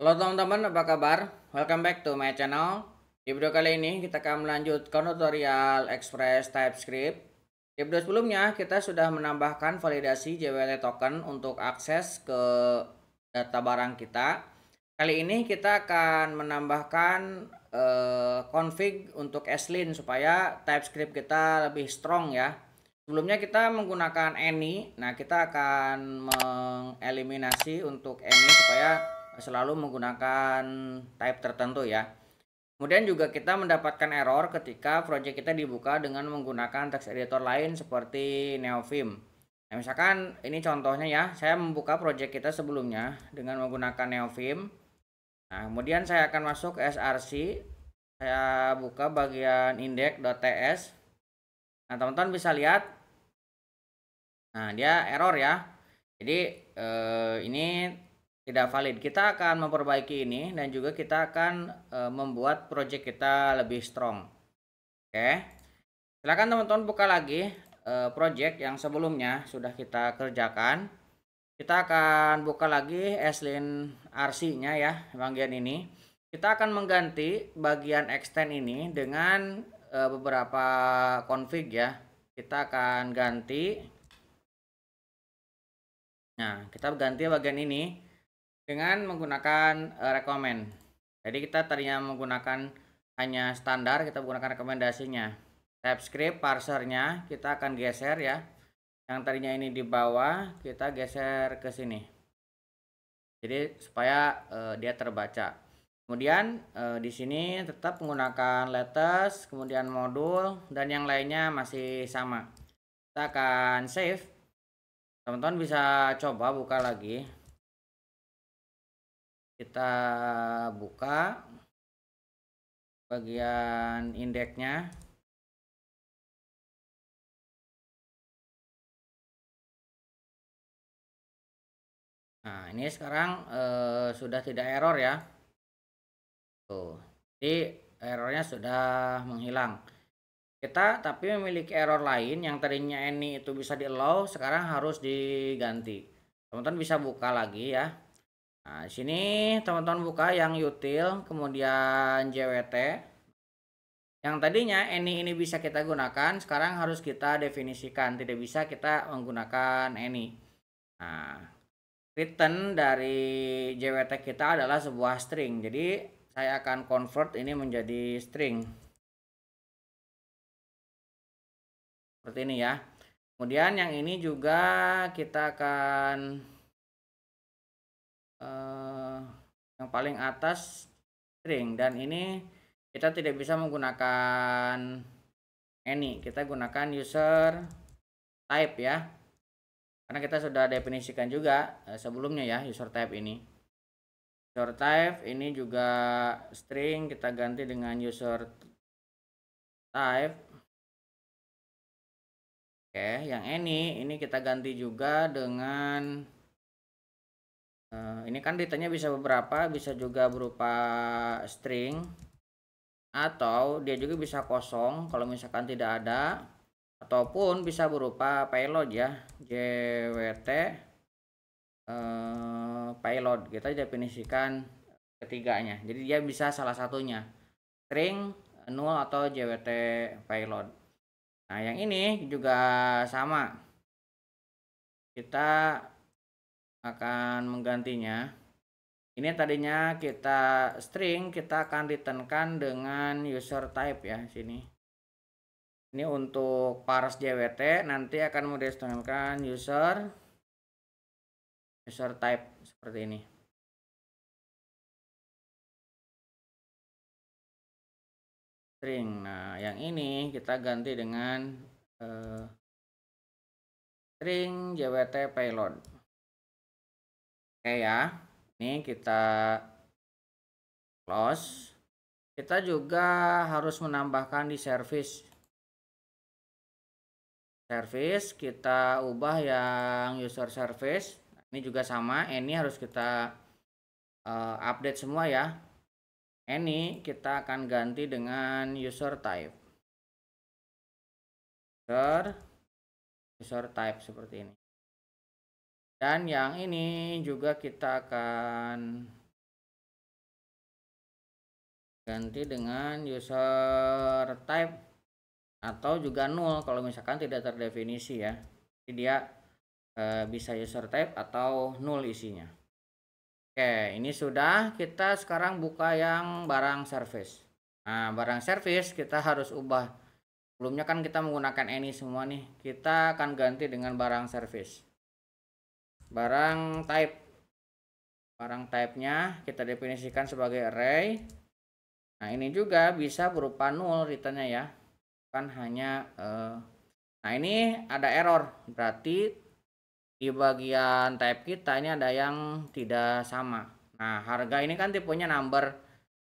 Halo teman-teman, apa kabar? Welcome back to my channel. Di video kali ini kita akan melanjutkan tutorial Express TypeScript. Di video sebelumnya kita sudah menambahkan validasi JWT token untuk akses ke data barang kita. Kali ini kita akan menambahkan config untuk Sline supaya TypeScript kita lebih strong ya. Sebelumnya kita menggunakan any. Nah, kita akan mengeliminasi untuk any supaya selalu menggunakan type tertentu ya. Kemudian juga kita mendapatkan error ketika project kita dibuka dengan menggunakan text editor lain seperti Neovim. Nah, misalkan ini contohnya ya, saya membuka project kita sebelumnya dengan menggunakan Neovim. Nah, kemudian saya akan masuk ke src, saya buka bagian index.ts. Nah, teman-teman bisa lihat, nah dia error ya. Jadi ini tidak valid. Kita akan memperbaiki ini dan juga kita akan membuat project kita lebih strong. Oke. Silakan teman-teman buka lagi project yang sebelumnya sudah kita kerjakan. Kita akan buka lagi Sline RC-nya ya, bagian ini. Kita akan mengganti bagian extend ini dengan beberapa config ya. Kita akan ganti. Nah, kita ganti bagian ini dengan menggunakan recommend. Jadi kita tadinya menggunakan hanya standar, kita menggunakan rekomendasinya. TypeScript parsernya kita akan geser ya. Yang tadinya ini di bawah, kita geser ke sini. Jadi supaya dia terbaca. Kemudian di sini tetap menggunakan lattice, kemudian modul dan yang lainnya masih sama. Kita akan save. Teman-teman bisa coba buka lagi. Kita buka bagian indeksnya. Nah, ini sekarang sudah tidak error ya. Tuh. Jadi errornya sudah menghilang. Kita tapi memiliki error lain yang tadinya any itu bisa di allow, sekarang harus diganti. Teman-teman bisa buka lagi ya. Nah, di sini teman-teman buka yang util, kemudian JWT. Yang tadinya any ini bisa kita gunakan, sekarang harus kita definisikan. Tidak bisa kita menggunakan any. Nah, return dari JWT kita adalah sebuah string. Jadi saya akan convert ini menjadi string. Seperti ini ya. Kemudian yang ini juga kita akan yang paling atas string, dan ini kita tidak bisa menggunakan any, kita gunakan user type ya, karena kita sudah definisikan juga sebelumnya ya user type ini. User type ini juga string, kita ganti dengan user type. Oke, yang ini kita ganti juga dengan ini kan datanya bisa beberapa, bisa juga berupa string atau dia juga bisa kosong kalau misalkan tidak ada, ataupun bisa berupa payload ya, JWT payload. Kita definisikan ketiganya, jadi dia bisa salah satunya string, null, atau JWT payload. Nah, yang ini juga sama, kita akan menggantinya. Ini tadinya kita string, kita akan returnkan dengan user type ya sini. Ini untuk parse JWT nanti akan mendestinasikan user type seperti ini. String. Nah, yang ini kita ganti dengan string JWT payload. Oke ya. Ini kita close. Kita juga harus menambahkan di service. Service kita ubah yang user service. Ini juga sama, ini harus kita update semua ya. Ini kita akan ganti dengan user type. User type seperti ini. Dan yang ini juga kita akan ganti dengan user type atau juga null kalau misalkan tidak terdefinisi ya. Jadi dia bisa user type atau null isinya. Oke, ini sudah. Kita sekarang buka yang barang service. Nah, barang service kita harus ubah. Sebelumnya kan kita menggunakan any semua nih. Kita akan ganti dengan barang service. Barang type. Barang type-nya kita definisikan sebagai array. Nah, ini juga bisa berupa null returnnya ya. Kan hanya nah, ini ada error. Berarti di bagian type kita ini ada yang tidak sama. Nah, harga ini kan tipenya number.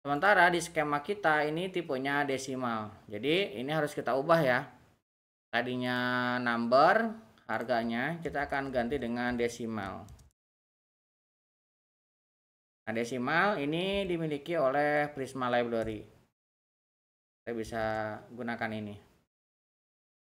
Sementara di skema kita ini tipenya desimal. Jadi ini harus kita ubah ya. Tadinya number, harganya kita akan ganti dengan desimal. Nah, desimal ini dimiliki oleh Prisma Library. Kita bisa gunakan ini.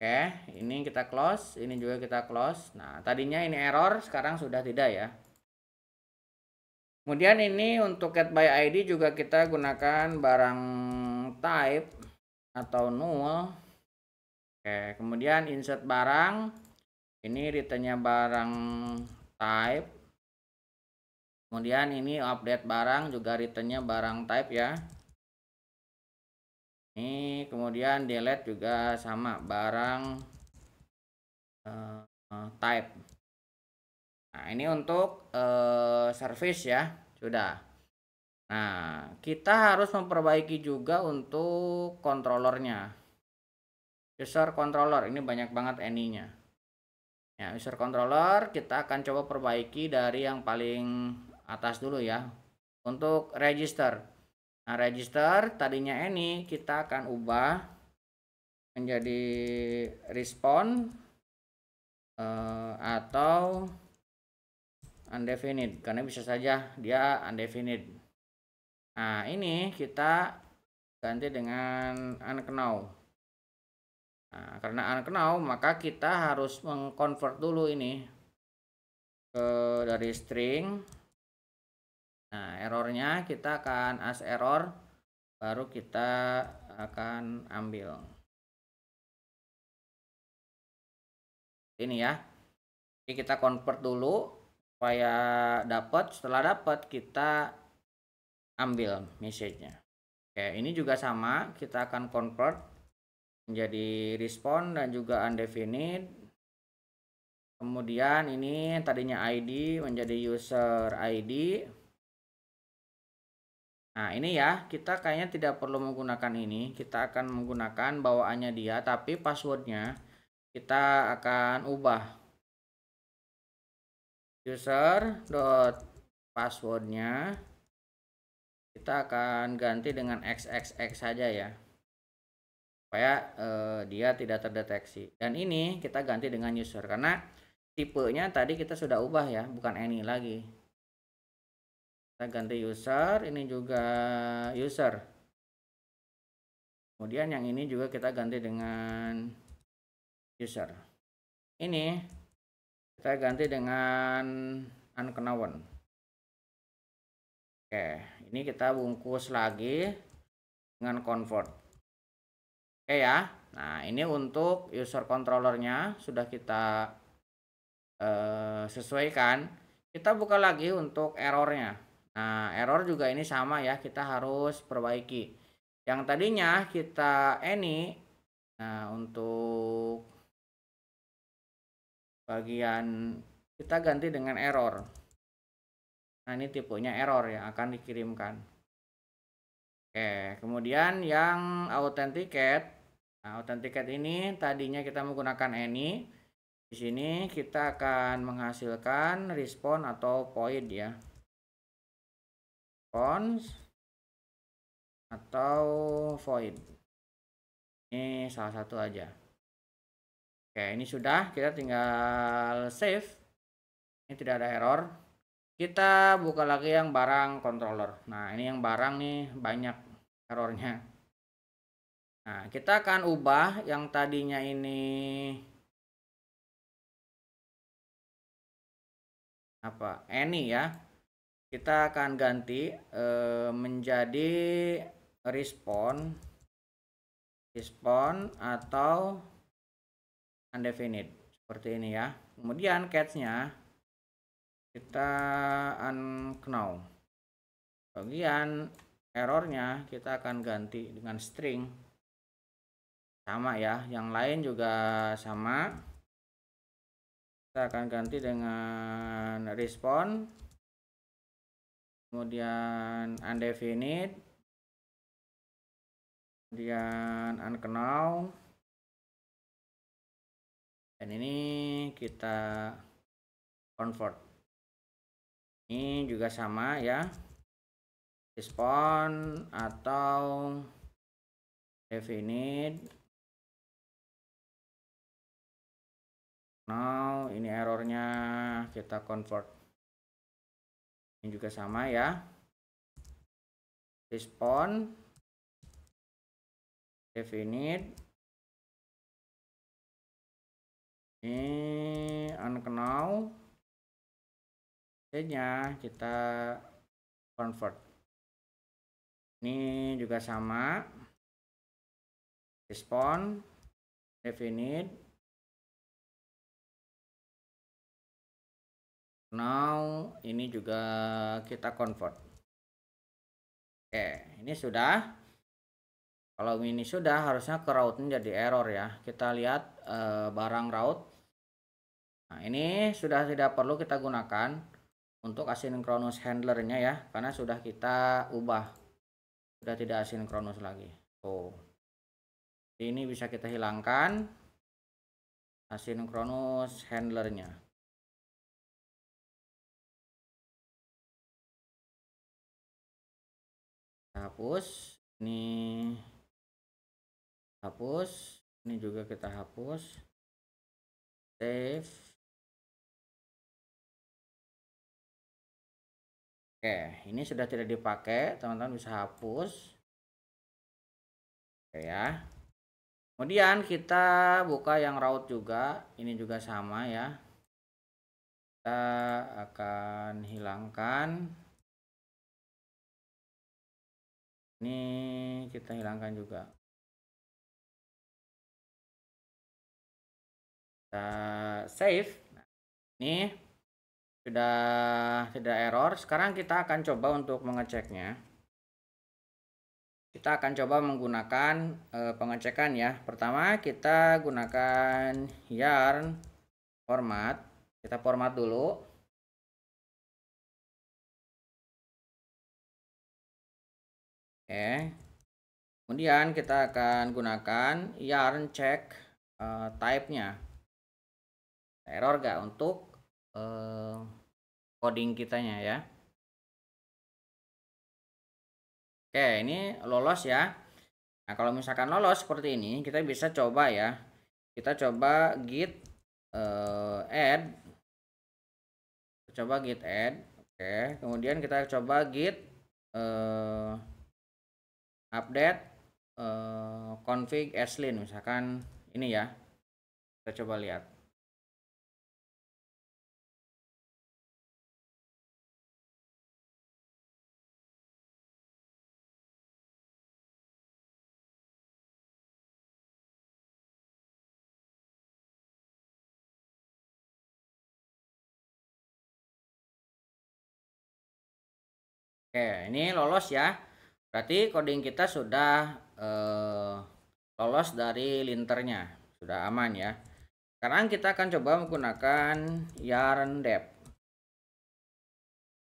Oke, ini kita close, ini juga kita close. Nah, tadinya ini error, sekarang sudah tidak ya. Kemudian ini untuk get by ID juga kita gunakan barang type atau null. Oke, kemudian insert barang. Ini returnnya barang type. Kemudian ini update barang juga returnnya barang type ya. Ini kemudian delete juga sama barang type. Nah, ini untuk service ya, sudah. Nah, kita harus memperbaiki juga untuk controllernya. User controller ini banyak banget any-nya. Ya, user controller kita akan coba perbaiki dari yang paling atas dulu ya. Untuk register. Nah, register tadinya any kita akan ubah menjadi respond atau undefinite, karena bisa saja dia undefinite. Nah, ini kita ganti dengan unknown. Nah, karena unknown maka kita harus mengconvert dulu ini dari string. Nah, errornya kita akan as error, baru kita akan ambil ini ya. Jadi kita convert dulu supaya dapat. Setelah dapat kita ambil message-nya. Oke, ini juga sama, kita akan convert menjadi respond dan juga undefinite. Kemudian ini tadinya ID menjadi user ID. Nah, ini ya, kita kayaknya tidak perlu menggunakan ini. Kita akan menggunakan bawaannya dia, tapi passwordnya kita akan ubah. User dot passwordnya kita akan ganti dengan xxx saja ya, supaya dia tidak terdeteksi. Dan ini kita ganti dengan user, karena tipenya tadi kita sudah ubah ya, bukan any lagi. Kita ganti user, ini juga user. Kemudian yang ini juga kita ganti dengan user. Ini kita ganti dengan unknown. Oke, ini kita bungkus lagi dengan convert. Oke ya. Nah, ini untuk user controllernya sudah kita sesuaikan. Kita buka lagi untuk errornya. Nah, error juga ini sama ya, kita harus perbaiki. Yang tadinya kita any, nah untuk bagian kita ganti dengan error. Nah, ini tipenya error yang akan dikirimkan. Oke, kemudian yang authenticate. Nah, authenticate ini tadinya kita menggunakan any. Di sini kita akan menghasilkan respond atau void ya. Response atau void. Ini salah satu aja. Oke, ini sudah, kita tinggal save. Ini tidak ada error. Kita buka lagi yang barang controller. Nah, ini yang barang nih banyak errornya. Nah, kita akan ubah yang tadinya ini any ya. Kita akan ganti menjadi respon atau undefinite seperti ini ya. Kemudian catch-nya kita unknown. Bagian errornya kita akan ganti dengan string, sama ya, yang lain juga sama. Kita akan ganti dengan respon, kemudian undefinite, kemudian unknown, dan ini kita convert. Ini juga sama ya, respon atau definite. Now ini errornya kita convert. Ini juga sama ya, respon, definite, ini unknown, nya kita convert. Ini juga sama, respon, definite, now ini juga kita convert. Oke, ini sudah. Kalau ini sudah, harusnya ke route-nya jadi error ya. Kita lihat barang route. Nah, ini sudah tidak perlu kita gunakan untuk asynchronous handlernya ya, karena sudah kita ubah, sudah tidak asinkronus lagi. Ini bisa kita hilangkan asynchronous handlernya. Kita hapus, ini hapus, ini juga kita hapus, save. Oke, ini sudah tidak dipakai, teman-teman bisa hapus. Oke ya. Kemudian kita buka yang route juga, ini juga sama ya. Kita akan hilangkan. Ini kita hilangkan juga. Kita save. Nah, ini sudah tidak error. Sekarang kita akan coba untuk mengeceknya. Kita akan coba menggunakan pengecekan ya. Pertama kita gunakan yarn format. Kita format dulu. Oke. Kemudian kita akan gunakan yarn check type-nya. Error gak untuk coding kitanya ya. Oke, ini lolos ya. Nah, kalau misalkan lolos seperti ini, kita bisa coba ya. Kita coba git add. Coba git add. Oke, kemudian kita coba git update config aslin, misalkan ini ya. Kita coba lihat. Oke, ini lolos ya. Berarti coding kita sudah lolos dari linternya, sudah aman ya. Sekarang kita akan coba menggunakan yarn dep.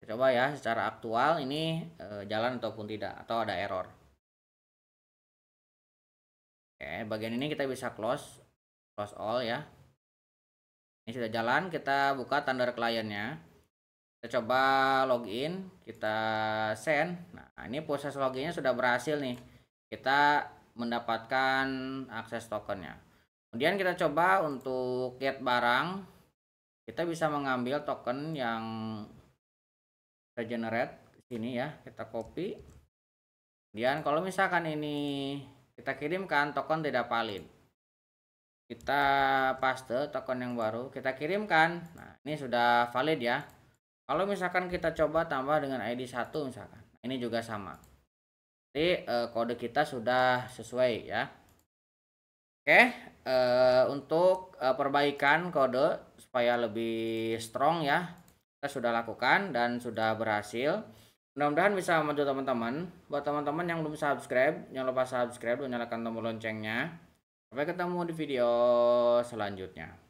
Coba ya, secara aktual ini jalan ataupun tidak, atau ada error. Oke, bagian ini kita bisa close all ya. Ini sudah jalan, kita buka Thunder client-nya. Kita coba login, kita send. Nah, ini proses loginnya sudah berhasil nih. Kita mendapatkan akses tokennya. Kemudian kita coba untuk get barang. Kita bisa mengambil token yang regenerate sini ya. Kita copy. Kemudian kalau misalkan ini kita kirimkan, token tidak valid. Kita paste token yang baru, kita kirimkan. Nah, ini sudah valid ya. Kalau misalkan kita coba tambah dengan ID 1 misalkan, ini juga sama. Jadi kode kita sudah sesuai ya. Oke, untuk perbaikan kode supaya lebih strong ya, kita sudah lakukan dan sudah berhasil. Mudah-mudahan bisa membantu teman-teman. Buat teman-teman yang belum subscribe, jangan lupa subscribe dan nyalakan tombol loncengnya. Sampai ketemu di video selanjutnya.